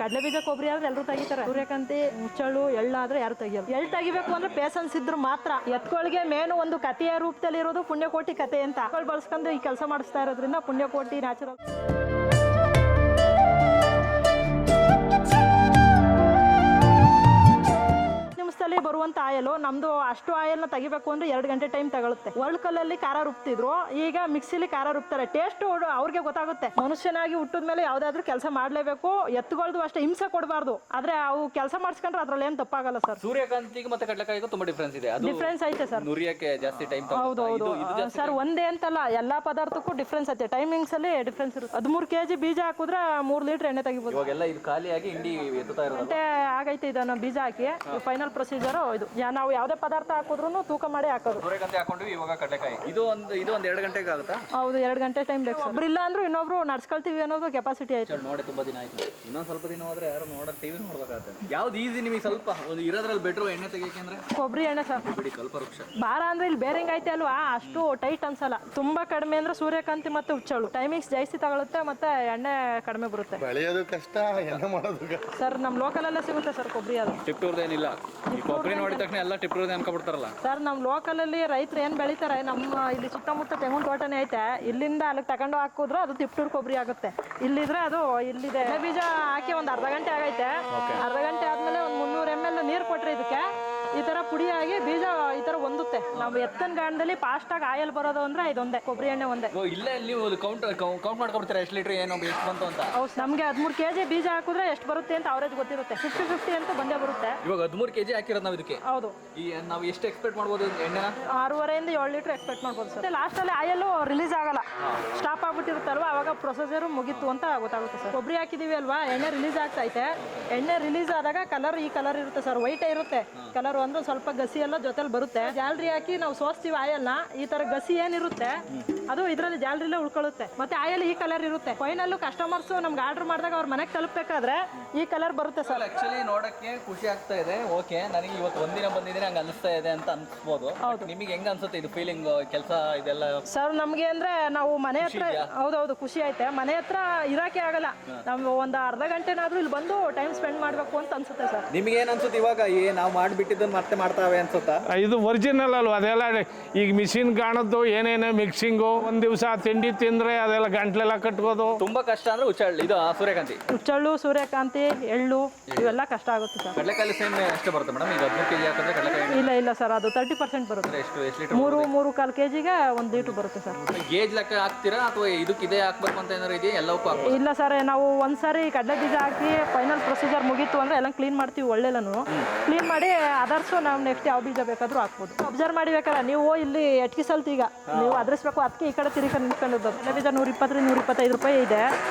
ಕಡಲೆ ಬೀಜ ಕೊಬ್ಬರಿ ಆದ್ರೆ ಎಲ್ಲರೂ ತೆಗಿತಾರೆ. ಸೂರ್ಯಕಾಂತಿ ಮುಚ್ಚಳು ಎಳ್ಳಾದ್ರೆ ಯಾರು ತೆಗಿಯಲ್ಲ. ಎಳ್ಳು ತೆಗಿಬೇಕು ಅಂದ್ರೆ ಪೇಷನ್ಸ್ ಇದ್ರು ಮಾತ್ರ. ಎತ್ಕೊಳ್ಗೆ ಮೇನು ಒಂದು ಕಥೆಯ ರೂಪದಲ್ಲಿ ಇರೋದು ಪುಣ್ಯಕೋಟಿ ಕಥೆ ಅಂತ. ಎತ್ಕೊಳ್ ಬಳಸ್ಕೊಂಡು ಈ ಕೆಲಸ ಮಾಡಿಸ್ತಾ ಇರೋದ್ರಿಂದ ಪುಣ್ಯಕೋಟಿ ನ್ಯಾಚುರಲ್. ನಿಮಿಷದಲ್ಲಿ ಬರುವಂತ ಆಯಲು ನಮ್ದು ಅಷ್ಟು ಆಯಲ್ನ ತೆಗಿಬೇಕು ಅಂದ್ರೆ 2 ಗಂಟೆ ಟೈಮ್ ತಗೊಳುತ್ತೆ. ವರ್ಲ್ಡ್ ಕಲ್ಲಲ್ಲಿ ಖಾರ ರುಬ್ತಿದ್ರು, ಈಗ ಮಿಕ್ಸಿಲಿ ಖಾರ ರುಬ್ತಾರೆ. ಟೇಸ್ಟ್ ಅವ್ರಿಗೆ ಗೊತ್ತಾಗುತ್ತೆ. ಮನುಷ್ಯನಾಗಿ ಹುಟ್ಟಿದ ಮೇಲೆ ಯಾವ್ದಾದ್ರು ಕೆಲಸ ಮಾಡ್ಲೇಬೇಕು. ಎತ್ತುಗಳದು ಅಷ್ಟೇ ಹಿಂಸೆ ಕೊಡಬಾರ್ದು. ಆದ್ರೆ ಅವು ಕೆಲಸ ಮಾಡಿಸ್ಕೊಂಡ್ರೆ ಅದ್ರಲ್ಲಿ ಏನ್ ತಪ್ಪಾಗಲ್ಲ ಸರ್. ಸೂರ್ಯಕಾಂತಿಗೆ ಮತ್ತೆ ಕಡಲೆಕಾಯಿಗೂ ತುಂಬಾ ಡಿಫ್ರೆನ್ಸ್ ಇದೆ. ಡಿಫ್ರೆನ್ಸ್ ಐತೆ ಸರ್. ನುರಿಯಕ್ಕೆ ಜಾಸ್ತಿ ಟೈಮ್. ಹೌದು ಸರ್, ಒಂದೇ ಅಂತಲ್ಲ, ಎಲ್ಲಾ ಪದಾರ್ಥಕ್ಕೂ ಡಿಫ್ರೆನ್ಸ್ ಐತೆ. ಟೈಮಿಂಗ್ಸ್ ಅಲ್ಲಿ ಡಿಫ್ರೆನ್ಸ್ ಇರುತ್ತೆ. 13 kg ಬೀಜ ಹಾಕಿದ್ರೆ 3 ಲೀಟರ್ ಎಣ್ಣೆ ತೆಗಿಬಹುದು. ಇವಾಗೆಲ್ಲ ಇದು ಖಾಲಿಯಾಗಿ ಇಂಡಿ ಎತ್ತುತ್ತಾ ಇರೋದು. ಗಂಟೆ ಆಗೈತೆ ಇದನ್ನ ಬೀಜ ಹಾಕಿ. ಫೈನಲ್ ಪ್ರೊಸೀಜರ್ ಇದು. ನಾವು ಯಾವ್ದೇ ಪದಾರ್ಥ ಹಾಕಿದ್ರು ತೂಕ ಮಾಡಿ ಹಾಕೋದು. ಸೂರ್ಯಕಾಂತಿ ಹಾಕೊಂಡ್ವಿ, ಇವಾಗ ಕಡಲೆಕಾಯಿ. ಇದು ಒಂದು 2 ಗಂಟೆಗೆ ಆಗುತ್ತಾ? ಹೌದು, 2 ಗಂಟೆ ಟೈಮ್ ಬೇಕು. ಒಬ್ರು ಇಲ್ಲ ಅಂದ್ರೂ ಇನ್ನೊಬ್ರು ನಡ್ಸ್ಕೊಳ್ತೀವಿ ಅನ್ನೋದು ಕೆಪಾಸಿಟಿ ಆಯ್ತು. ನೋಡಿ ತುಂಬಾ ದಿನ ಆಯ್ತು. ಇನ್ನೊಂದ್ ಸ್ವಲ್ಪ ದಿನ ಹೋದ್ರೆ ಯಾರು ನೋಡೋದು ಟಿವಿ ನೋಡ್ಬೇಕಾಗ್ತದೆ. ಯಾವ್ದು ಈಸಿ ನಿಮಗೆ ಸ್ವಲ್ಪ ಒಂದು ಇರೋದ್ರಲ್ಲಿ ಬೆಟ್ರು ಎಣ್ಣೆ ತೆಗಿಯಕ್ಕೆ ಅಂದ್ರೆ? ಕೊಬ್ಬರಿ ಎಣ್ಣೆ ಸರ್. ಬಿಡಿ ಕಲ್ಪವೃಕ್ಷ. ಭಾರ ಅಂದ್ರೆ ಇಲ್ಲಿ ಬೇರಿಂಗ್ ಐತೆ ಅಲ್ವಾ, ಅಷ್ಟು ಟೈಟ್ ಅನ್ಸಲ್ಲ. ತುಂಬಾ ಕಡಿಮೆ ಅಂದ್ರೆ ಸೂರ್ಯಕಾಂತಿ ಮತ್ತೆ ಹುಚ್ಚಳು. ಟೈಮಿಂಗ್ಸ್ ಜಾಸ್ತಿ ತಗೊಳುತ್ತೆ, ಮತ್ತೆ ಎಣ್ಣೆ ಕಡಿಮೆ ಬರುತ್ತೆ. ಬೆಳೆಯೋದು ಕಷ್ಟ, ಎಣ್ಣೆ ಮಾಡೋದು ಸರ್ ನಮ್ ಲೋಕಲ್ ಅಲ್ಲೇ ಸಿಗುತ್ತೆ ಸರ್ ಕೊಬ್ಬರಿ. ಅದು ಟಿಪ್ಟೂರ್ದೇನಿಲ್ಲ. ಈ ಕೊಬ್ಬರಿ ನೋಡಿದ ತಕ್ಷಣ ಎಲ್ಲ ಟಿಪ್ಟೂರ್ದೇ ಅನ್ಕೊಬಿಡ್ತಾರಲ್ಲ ಸರ್. ನಮ್ ಲೋಕಲ್ ಅಲ್ಲಿ ರೈತರು ಏನ್ ಬೆಳಿತಾರೆ, ನಮ್ಮ ಇಲ್ಲಿ ಸುತ್ತಮುತ್ತ ತೆಂಗಿನ ತೋಟನೇ ಐತೆ. ಇಲ್ಲಿಂದ ಅಲ್ಲಿಗೆ ತಗೊಂಡು ಹಾಕಿದ್ರೆ ಅದು ತಿಪ್ಟೂರ್ ಕೊಬ್ಬರಿ ಆಗುತ್ತೆ. ಇಲ್ಲಿದ್ರೆ ಅದು ಇಲ್ಲಿದೆ. ಬೀಜ ಹಾಕಿ ಒಂದ್ ಅರ್ಧ ಗಂಟೆ ಆಗೈತೆ. ಅರ್ಧ ಗಂಟೆ ಆದ್ಮೇಲೆ ಒಂದ್ 300 ml ನೀರ್ ಕೊಟ್ರೆ ಇದಕ್ಕೆ ಈ ತರ ಪುಡಿಯಾಗಿ ಬೀಜ ಈ ತರ ಹೊಂದುತ್ತೆ. ನಾವು ಎತ್ತನ ಗಾಣದಲ್ಲಿ ಫಾಸ್ಟ್ ಆಗಿ ಆಯಲ್ ಬರೋದು ಅಂದ್ರೆ ಇದೊಂದೇ ಕೊಬ್ಬರಿ ಎಣ್ಣೆ ಒಂದೇ. ಇಲ್ಲೇ ನೀವು ಕೌಂಟ್ ಮಾಡ್ಕೊಬಿಡ್ತೀರಾ ಎಷ್ಟು ಲೀಟರ್ ಏನು ಎಷ್ಟು ಬಂತು ಅಂತ? ಹೌದು, ನಮ್ಗೆ 13 kg ಬೀಜ ಹಾಕಿದ್ರೆ ಎಷ್ಟು ಬರುತ್ತೆ ಅಂತ ಅವರೇಜ್ ಗೊತ್ತಿರುತ್ತೆ. 50-50 ಅಂತ ಬಂದೇ ಬರುತ್ತೆ. ಇವಾಗ 13 kg ಹಾಕಿರೋದು ನಾವು ಇದಕ್ಕೆ. ಹೌದು. ಈ ನಾವು ಎಷ್ಟು ಎಕ್ಸ್ಪೆಕ್ಟ್ ಮಾಡ್ಬೋದು ಎಣ್ಣೆನ? 6.5 7 ಲೀಟರ್ ಎಕ್ಸ್ಪೆಕ್ಟ್ ಮಾಡ್ಬೋದು ಸರ್. ಲಾಸ್ಟ್ ಅಲ್ಲಿ ಆಯಲ್ ರಿಲೀಸ್ ಆಗಲ್ಲ, ಸ್ಟಾಪ್ ಆಗ್ಬಿಟ್ಟಿರುತ್ತಲ್ವಾ, ಅವಾಗ ಪ್ರೊಸೀಜರ್ ಮುಗೀತು ಅಂತ ಗೊತ್ತಾಗುತ್ತೆ ಸರ್. ಕೊಬ್ಬರಿ ಹಾಕಿದೀವಿ ಅಲ್ವಾ, ಎಣ್ಣೆ ರಿಲೀಸ್ ಆಗ್ತಾ ಐತೆ. ಎಣ್ಣೆ ರಿಲೀಸ್ ಆದಾಗ ಕಲರ್ ಈ ಕಲರ್ ಇರುತ್ತೆ ಸರ್, ವೈಟ್ ಇರುತ್ತೆ ಕಲರ್. ಅಂದ್ರೆ ಸ್ವಲ್ಪ ಗಸಿ ಎಲ್ಲ ಜೊತೆಲಿ ಬರುತ್ತೆ. ಜಾಲರಿ ಹಾಕಿ ನಾವು ಸೋಸ್ತೀವಿ ಆಯಲ್ನ. ಈ ತರ ಗಸಿ ಏನಿರುತ್ತೆ ಅದು ಇದ್ರಲ್ಲಿ ಜಾಲರಿಲೇ ಉಳ್ಕೊಳ್ಳುತ್ತೆ. ಮತ್ತೆ ಆಯಲ್ ಈ ಕಲರ್ ಇರುತ್ತೆ. ಫೈನಲ್ ಕಸ್ಟಮರ್ಸ್ ನಮ್ಗೆ ಆರ್ಡರ್ ಮಾಡಿದಾಗ ಅವ್ರ ಮನೆಗೆ ತಲುಪಬೇಕಾದ್ರೆ ಈ ಕಲರ್ ಬರುತ್ತೆ ಸರ್. ಆಕ್ಚುಲಿ ನೋಡಕ್ಕೆ ಖುಷಿ ಆಗ್ತಾ ಇದೆ. ಓಕೆ, ನನಗೆ ಇವತ್ತು ಒಂದಿನ ಬಂದಿದ್ದೀನಿ ಹಂಗ ಅನಿಸ್ತಾ ಇದೆ ಅಂತ ಅನ್ಸ್ಬೋದು. ನಿಮಗೆ ಹೆಂಗ ಅನ್ಸುತ್ತೆ ಇದು ಫೀಲಿಂಗ್ ಕೆಲಸ ಇದೆಲ್ಲ? ಸರ್ ನಮ್ಗೆ ಅಂದ್ರೆ ನಾವು ಮನೆ ಹತ್ರ ಹೌದೌದು ಖುಷಿ ಐತೆ. ಮನೆ ಹತ್ರ ಇರಾಕೆ ಆಗಲ್ಲ. ನಾವು ಒಂದು ಅರ್ಧ ಗಂಟೆನಾದ್ರೂ ಇಲ್ಲಿ ಬಂದು ಟೈಮ್ ಸ್ಪೆಂಡ್ ಮಾಡ್ಬೇಕು ಅಂತ ಅನ್ಸುತ್ತೆ ಸರ್. ನಿಮ್ಗೆ ಏನ್ ಅನ್ಸುತ್ತೆ ಇವಾಗ? ನಾವು ಮಾಡ್ಬಿಟ್ಟಿದ್ದನ್ನ ಮತ್ತೆ ಮಾಡ್ತಾವೆ ಅನ್ಸುತ್ತಾ? ಇದು ಒರಿಜಿನಲ್ ಅಲ್ವಾ? ಅದೆಲ್ಲ ಈಗ ಮಿಷಿನ್ ಕಾಣದ್ದು ಏನೇನೋ ಮಿಕ್ಸಿಂಗು. ಒಂದ್ ದಿವಸ ತಿಂಡಿ ತಿಂದ್ರೆ ಅದೆಲ್ಲ ಗಂಟ್ಲೆಲ್ಲ ಕಟ್ಕೋದು ತುಂಬಾ ಕಷ್ಟ. ಅಂದ್ರೆ ಹುಚ್ಚಳ್ಳು ಇದು ಸೂರ್ಯಕಾಂತಿ. ಹುಚ್ಚಳ್ಳು, ಸೂರ್ಯಕಾಂತಿ, ಎಳ್ಳು ಇವೆಲ್ಲ ಕಷ್ಟ ಆಗುತ್ತೆ ಸರ್. ಕಡಲೆಕಾಯಿ ಸೇಮ್ ಎಷ್ಟು ಬರುತ್ತೆ ಮೇಡಮ್? ಈಗ 13 kg ಹಾಕಿದ್ರೆ ಕಡಲೆಕಾಯಿ ಇಲ್ಲ ಸರ್, ಅದು 30% ಬರುತ್ತೆ. ಎಷ್ಟು ಲೀಟರ್? 3.25 kgಗೆ 1 ಲೀಟರ್ ಬರುತ್ತೆ ಸರ್. ಗೇಜ್ ಲೆಕ್ಕ ಹಾಕ್ತೀರಾ ಅಥವಾ ಇದಕ್ಕೆ ಇದೇ ಹಾಕ್ಬೇಕು ಅಂತ ಏನಾದ್ರು ಇದೆಯಾ? ಎಲ್ಲವಕ್ಕೂ ಹಾಕ್ಬೇಕು? ಇಲ್ಲ ಸರ್, ನಾವು ಒಂದ್ಸಾರಿ ಕಡಲೆ ಬೀಜ ಹಾಕಿ ಫೈನಲ್ ಪ್ರೊಸೀಜರ್ ಮುಗೀತು ಅಂದ್ರೆ ಎಲ್ಲ ಕ್ಲೀನ್ ಮಾಡ್ತೀವಿ. ಒಳ್ಳೆಲ್ಲೂ ಕ್ಲೀನ್ ಮಾಡಿ ಅದರ್ಸು ನಾವು ನೆಕ್ಸ್ಟ್ ಯಾವ ಬೀಜ ಬೇಕಾದ್ರೂ ಹಾಕ್ಬೋದು. ಅಬ್ಸರ್ವ್ ಮಾಡಿಬೇಕಲ್ಲ ನೀವು, ಇಲ್ಲಿ ಎಟ್ಕಿಸಲ್ತು ಈಗ ನೀವು ಅದ್ರಿಸ್ಬೇಕು. ಅದಕ್ಕೆ ಈ ಕಡೆ ತಿರುಗಿ ನಿಂತ್ಕೊಂಡಿದ್ದು. ಕಡಲೆ ಬೀಜ 120-125 ರೂಪಾಯಿ ಇದೆ.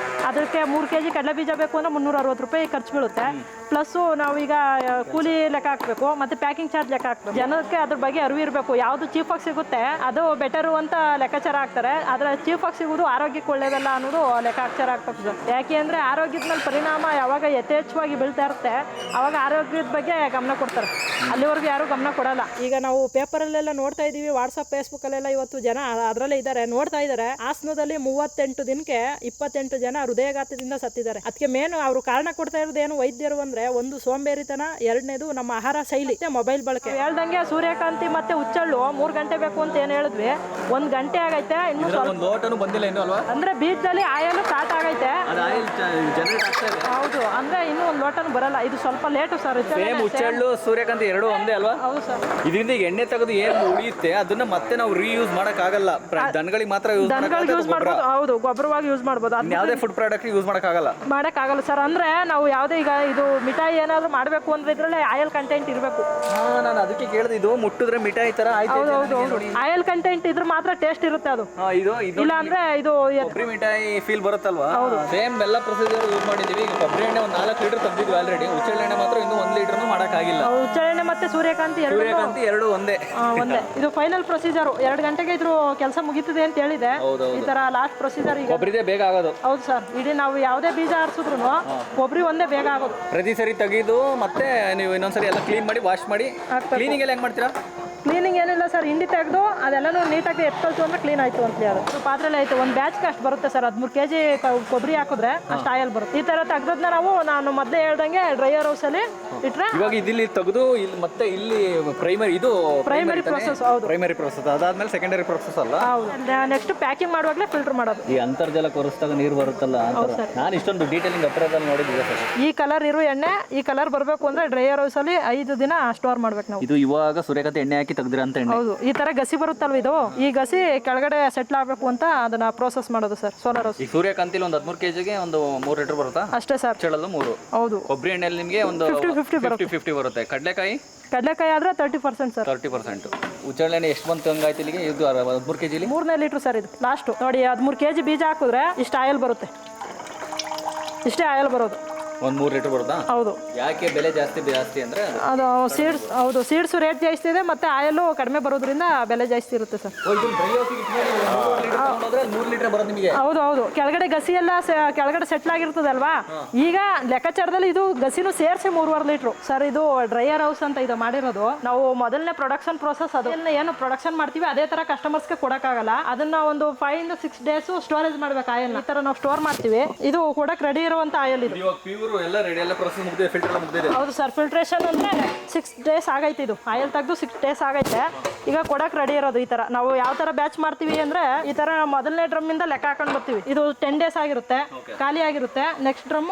ಅದಕ್ಕೆ 3 kg ಕಡಲೆ ಬೀಜ ಬೇಕು ಅಂದ್ರೆ 360 ರೂಪಾಯಿ ಖರ್ಚು ಬೀಳುತ್ತೆ. ಪ್ಲಸ್ಸು ನಾವೀಗ ಕೂಲಿ ಲೆಕ್ಕ ಹಾಕ್ಬೇಕು, ಮತ್ತೆ ಪ್ಯಾಕಿಂಗ್ ಚಾರ್ಜ್ ಲೆಕ್ಕ ಹಾಕ್ಬೇಕು. ಜನಕ್ಕೆ ಅದ್ರ ಬಗ್ಗೆ ಅರಿವು ಇರಬೇಕು. ಯಾವುದು ಚೀಪಾಗಿ ಸಿಗುತ್ತೆ ಅದು ಬೆಟರು ಅಂತ ಲೆಕ್ಕಾಚಾರ ಹಾಕ್ತಾರೆ. ಆದ್ರೆ ಚೀಪಾಗಿ ಸಿಗೋದು ಆರೋಗ್ಯಕ್ಕೆ ಒಳ್ಳೇದಲ್ಲ ಅನ್ನೋದು ಲೆಕ್ಕಾಚಾರ ಹಾಕ್ಬೇಕು ಸರ್. ಯಾಕೆ ಅಂದ್ರೆ ಆರೋಗ್ಯದ ಮೇಲೆ ಪರಿಣಾಮ ಯಾವಾಗ ಯಥೇಚ್ಛವಾಗಿ ಬೀಳ್ತಾ ಇರುತ್ತೆ ಅವಾಗ ಆರೋಗ್ಯದ ಬಗ್ಗೆ ಗಮನ ಕೊಡ್ತಾರೆ. ಅಲ್ಲಿವರೆಗೂ ಯಾರು ಗಮನ ಕೊಡಲ್ಲ. ಈಗ ನಾವು ಪೇಪರಲ್ಲೆಲ್ಲ ನೋಡ್ತಾ ಇದೀವಿ, ವಾಟ್ಸಪ್ ಫೇಸ್ಬುಕ್ ಅಲ್ಲೆಲ್ಲ ಇವತ್ತು ಜನ ಅದರಲ್ಲೇ ಇದ್ದಾರೆ, ನೋಡ್ತಾ ಇದ್ದಾರೆ. ಹಾಸನದಲ್ಲಿ 38 ದಿನಕ್ಕೆ 28 ಜನ ಹೃದಯಾಘಾತದಿಂದ ಸತ್ತಿದ್ದಾರೆ. ಅದಕ್ಕೆ ಮೇನ್ ಅವರು ಕಾರಣ ಕೊಡ್ತಾ ಇರೋದು ಏನು ವೈದ್ಯರು ಅಂದ್ರೆ, ಒಂದು ಸೋಂಬೇರಿತನ, ಎರಡನೇದು ನಮ್ಮ ಆಹಾರ ಶೈಲಿ, ಮೊಬೈಲ್ ಬಳಕೆ. ಹೇಳ್ದಂಗೆ ಸೂರ್ಯಕಾಂತಿ ಮತ್ತೆ ಹುಚ್ಚಳ್ಳು 3 ಗಂಟೆ ಬೇಕು ಅಂತ ಏನ್ ಹೇಳಿದ್ವಿ, 1 ಗಂಟೆ ಆಗೈತೆ. ಇನ್ನು ಒಂದು ಲೋಟನು ಬಂದಿಲ್ಲ ಇನ್ನು ಅಲ್ವಾ? ಅಂದ್ರೆ ಬೀಜದಲ್ಲಿ ಆಯಲ್ ಸ್ಟಾರ್ಟ್ ಆಗೈತೆ. ಹೌದು, ಅಂದ್ರೆ ಇನ್ನೂ 1 ಲೋಟನು ಬರಲ್ಲ. ಇದು ಸ್ವಲ್ಪ ಲೇಟು ಸರ್. ಹುಚ್ಚಳ್ಳು ಸೂರ್ಯಕಾಂತಿ ಎರಡು ಒಂದೇ ಅಲ್ವಾ? ಹೌದು ಸರ್. ಇದರಿಂದ ಎಣ್ಣೆ ತೆಗೆದು ಏನು ಉಳಿಯುತ್ತೆ ಅದನ್ನ ಮತ್ತೆ ನಾವು ರೀಯೂಸ್ ಮಾಡಕ್ ಆಗಲ್ಲ. ದನಗಳಿಗೆ ಮಾತ್ರ ಯೂಸ್ ಮಾಡ್ಬೋದು. ಹೌದು, ಗೊಬ್ಬರವಾಗಿ ಯೂಸ್ ಮಾಡ್ಬೋದು. ಯಾವುದೇ ಫುಡ್ ಪ್ರಾಡಕ್ಟ್ ಯೂಸ್ ಮಾಡಕ್ ಆಗಲ್ಲ ಸರ್. ಅಂದ್ರೆ ನಾವು ಯಾವುದೇ ಈಗ ಇದು ಮಿಠಾಯಿ ಏನಾದ್ರು ಮಾಡ್ಬೇಕು ಅಂದ್ರೆ ಇದ್ರಲ್ಲಿ ಆಯಲ್ ಕಂಟೆಂಟ್ ಇರಬೇಕು. ನಾನು ಅದಕ್ಕೆ ಕೇಳಿದೆ, ಇದು ಮುಟ್ಟಿದ್ರೆ ಮಿಠಾಯಿ ತರ ಆಯ್ತು. ಆಯಲ್ ಕಂಟೆಂಟ್ ಇದ್ರೆ ಮಾತ್ರ ಟೇಸ್ಟ್ ಇರುತ್ತೆ ಅದು. ಇಲ್ಲ ಅಂದ್ರೆ ಇದು ಕೊಬ್ಬರಿ ಮಿಠಾಯಿ ಫೀಲ್ ಬರುತ್ತಲ್ವಾ? ಸೇಮ್ ಎಲ್ಲ ಪ್ರೊಸೀಜರ್ ಯೂಸ್ ಮಾಡಿದೀವಿ. ಈಗ ಕೊಬ್ಬರಿ ಎಣ್ಣೆ 4 ಲೀಟರ್ ತೆಗೆದಿದ್ವಿ ಆಲ್ರೆಡಿ. ಹುಚ್ಚೆಳ್ಳೆಣ್ಣೆ ಮಾತ್ರ ಇನ್ನೂ 1 ಲೀಟರ್ ಮಾಡಕ್ ಆಗಿಲ್ಲ. ಹುಚ್ಚೆಳ್ಳೆಣ್ಣೆ ಮತ್ತೆ ಸೂರ್ಯಕಾಂತಿ ಎರಡು ಒಂದೇ. ಇದು ಫೈನಲ್ ಪ್ರೊಸೀಜರ್. 2 ಗಂಟೆಗೆ ಇದ್ರ ಕೆಲಸ ಮುಗಿತದೆ ಅಂತ ಹೇಳಿದೆ. ಈ ತರ ಲಾಸ್ಟ್ ಪ್ರೊಸೀಜರ್. ಈಗ ಕೊಬ್ಬರಿದೇ ಬೇಗ ಆಗೋದು. ಹೌದು ಸರ್. ಇಡೀ ನಾವು ಯಾವುದೇ ಬೀಜ ಆರಿಸಿದ್ರು ಕೊಬ್ಬರಿ ಒಂದೇ ಬೇಗ ಆಗೋದು. ಪ್ರತಿ ಸರಿ ತೆಗೆದು ಮತ್ತೆ ನೀವು ಇನ್ನೊಂದ್ಸರಿ ಎಲ್ಲ ಕ್ಲೀನ್ ಮಾಡಿ ವಾಶ್ ಮಾಡಿ. ಕ್ಲೀನಿಂಗ್ ಎಲ್ಲ ಹೆಂಗ್ ಮಾಡ್ತೀರಾ? ಕ್ಲೀನಿಂಗ್ ಏನಿಲ್ಲ ಸರ್, ಹಿಂಡಿ ತೆಗೆದು ಅದೆಲ್ಲನೂ ನೀಟಾಗಿ ಎತ್ಕೊಳ್ತು ಅಂದ್ರೆ ಕ್ಲೀನ್ ಆಯ್ತು ಅಂತ ಹೇಳಿ ಅದು ಪಾತ್ರೆಲ್ಲ ಐತೆ. ಒಂದು ಬ್ಯಾಚ್ಗೆ ಅಷ್ಟು ಬರುತ್ತೆ ಸರ್, 13 kg ಕೊಬ್ಬರಿ ಹಾಕಿದ್ರೆ ಅಷ್ಟು ಆಯಲ್ ಬರುತ್ತೆ. ಈ ಥರ ತೆಗ್ದದ್ನ ನಾನು ಮೊದಲೇ ಹೇಳ್ದಂಗೆ ಡ್ರೈಯರ್ ಹೌಸಲ್ಲಿ ಇಟ್ರೆ ಇವಾಗ ಇಲ್ಲಿ ತೆಗೆದು ಇಲ್ಲಿ ಮತ್ತೆ ಇಲ್ಲಿ ಪ್ರೈಮರಿ ಪ್ರೊಸೆಸ್. ಹೌದು, ಪ್ರೈಮರಿ ಪ್ರೊಸೆಸ್ ಅದಾದ್ಮೇಲೆ ಸೆಕೆಂಡರಿ ಪ್ರೊಸೆಸ್ ಅಲ್ಲ. ಹೌದು. ನೆಕ್ಸ್ಟ್ ಪ್ಯಾಕಿಂಗ್ ಮಾಡುವಾಗಲೇ ಫಿಲ್ಟರ್ ಮಾಡೋದು. ಈ ಅಂತರ್ಜಲ ಕೊರೆಸಿದಾಗ ನೀರು ಬರುತ್ತಲ್ಲ, ನಾನು ಇಷ್ಟೊಂದು ಡೀಟೇಲಿಂಗ್ ಹತ್ರದಲ್ಲಿ ನೋಡಿದ್ದೆ ಸರ್. ಈ ಕಲರ್ ಇರೋ ಎಣ್ಣೆ ಈ ಕಲರ್ ಬರಬೇಕು ಅಂದ್ರೆ ಡ್ರೈಯರ್ ಹೌಸಲ್ಲಿ 5 ದಿನ ಸ್ಟೋರ್ ಮಾಡ್ಬೇಕು ನಾವು. ಇದು ಇವಾಗ ಸೂರ್ಯಕಾಂತಿ ಎಣ್ಣೆ ಹಾಕಿ ತೆಗ್ದಿರ ಅಂತ ಎಣ್ಣೆ. ಹೌದು, ಈ ತರ ಗಸಿ ಬರುತ್ತಲ್ವ ಇದು, ಈ ಗಸಿ ಕೆಳಗಡೆ ಸೆಟ್ಲ್ ಆಗಬೇಕು ಅಂತ ಅದನ್ನ ಪ್ರೋಸೆಸ್ ಮಾಡೋದು ಸರ್. ಸೋಲಾರ್ ಹೌಸ್ ಈ ಸೂರ್ಯಕಾಂತಿಲಿ ಒಂದು 13 kgಗೆ ಒಂದು 3 ಲೀಟರ್ ಬರುತ್ತಾ? ಅಷ್ಟೇ ಸರ್. ಚಳಲು 3. ಹೌದು. ಕೊಬ್ಬರಿ ಎಣ್ಣೆಯಲ್ಲಿ ನಿಮಗೆ ಒಂದು 50-50 ಬರುತ್ತೆ. ಕಡಲೆಕಾಯಿ ಆದ್ರೆ 30% ಸರ್. 30%. ಉಚ್ಚಳೆಣ್ಣೆ ಎಷ್ಟು ಬಂತು ಹಂಗಾಯ್ತು ಇಲ್ಲಿಗೆ? ಇದು 13 kg 3 ಲೀಟರ್ ಸರ್. ಇದು ಲಾಸ್ಟ್ ನೋಡಿ, 13 kg ಬೀಜ ಹಾಕಿದ್ರೆ ಇಷ್ಟು ಆಯಿಲ್ ಬರುತ್ತೆ. ಇಷ್ಟೇ ಆಯಿಲ್ ಬರೋದು. ಒಂದು 3 ಲೀಟರ್ ಬರುತ್ತಾ? ಹೌದು. ಯಾಕೆ ಬೆಲೆ ಜಾಸ್ತಿ ಅಂದ್ರೆ ಅದು ಸೀಡ್ಸ್. ಹೌದು, ಸೀಡ್ಸ್ ರೇಟ್ ಜಾಸ್ತಿ ಇದೆ, ಮತ್ತೆ ಆಯಿಲ್ ಕಡಿಮೆ ಬರೋದ್ರಿಂದ ಬೆಲೆ ಜಾಸ್ತಿ ಇರುತ್ತೆ ಸರ್. 3 ಲೀಟರ್ ಬರೋದು ನಿಮಗೆ. ಹೌದು ಹೌದು. ಕೆಳಗಡೆ ಗಸಿ ಎಲ್ಲ ಕೆಳಗಡೆ ಸೆಟ್ಲ್ ಆಗಿರ್ತದಲ್ವಾ, ಈಗ ಲೆಕ್ಕಾಚಾರದಲ್ಲಿ ಇದು ಗಸಿನೂ ಸೇರಿಸಿ 3.5 ಲೀಟ್ರು ಸರ್. ಇದು ಡ್ರೈಯರ್ ಹೌಸ್ ಅಂತ ಇದು ಮಾಡಿರೋದು. ನಾವು ಮೊದಲನೇ ಪ್ರೊಡಕ್ಷನ್ ಪ್ರೋಸೆಸ್ ಅದನ್ನ ಏನು ಪ್ರೊಡಕ್ಷನ್ ಮಾಡ್ತೀವಿ ಅದೇ ತರ ಕಸ್ಟಮರ್ಸ್ಗೆ ಕೊಡಕ್ಕಾಗಲ್ಲ. ಅದನ್ನ ಒಂದು 5 ಇಂದ 6 ಡೇಸ್ ಸ್ಟೋರೇಜ್ ಮಾಡ್ಬೇಕು ಆಯಿಲ್. ಈ ತರ ನಾವು ಸ್ಟೋರ್ ಮಾಡ್ತೀವಿ. ಇದು ಕೊಡಕ್ ರೆಡಿ ಇರುವಂತ ಆಯಿಲ್ ಇದು. ಎಲ್ಲ ರೆಡಿ, ಎಲ್ಲ ಪ್ರೊಸೆಸ್ ಮುಗಿದಿದೆ, ಫಿಲ್ಟರ್ ಎಲ್ಲ ಮುಗಿದಿದೆ. ಹೌದು ಸರ್. ಫಿಲ್ಟ್ರೇಷನ್ ಅಂದ್ರೆ 6 ಡೇಸ್ ಆಗೈತೆ. ಇದು ಆಯಿಲ್ ತೆಗೆದು 6 ಡೇಸ್ ಆಗೈತೆ. ಈಗ ಕೊಡಕ್ ರೆಡಿ ಇರೋದು. ಈ ತರ ನಾವು ಯಾವ ತರ ಬ್ಯಾಚ್ ಮಾಡ್ತೀವಿ ಅಂದ್ರೆ, ಈ ತರ ಮೊದಲನೇ ಡ್ರಮ್ ಇಂದ ಲೆಕ್ಕ ಹಾಕೊಂಡು ಬರ್ತೀವಿ. ಇದು 10 ಡೇಸ್ ಆಗಿರುತ್ತೆ, ಖಾಲಿ ಆಗಿರುತ್ತೆ. ನೆಕ್ಸ್ಟ್ ಡ್ರಮ್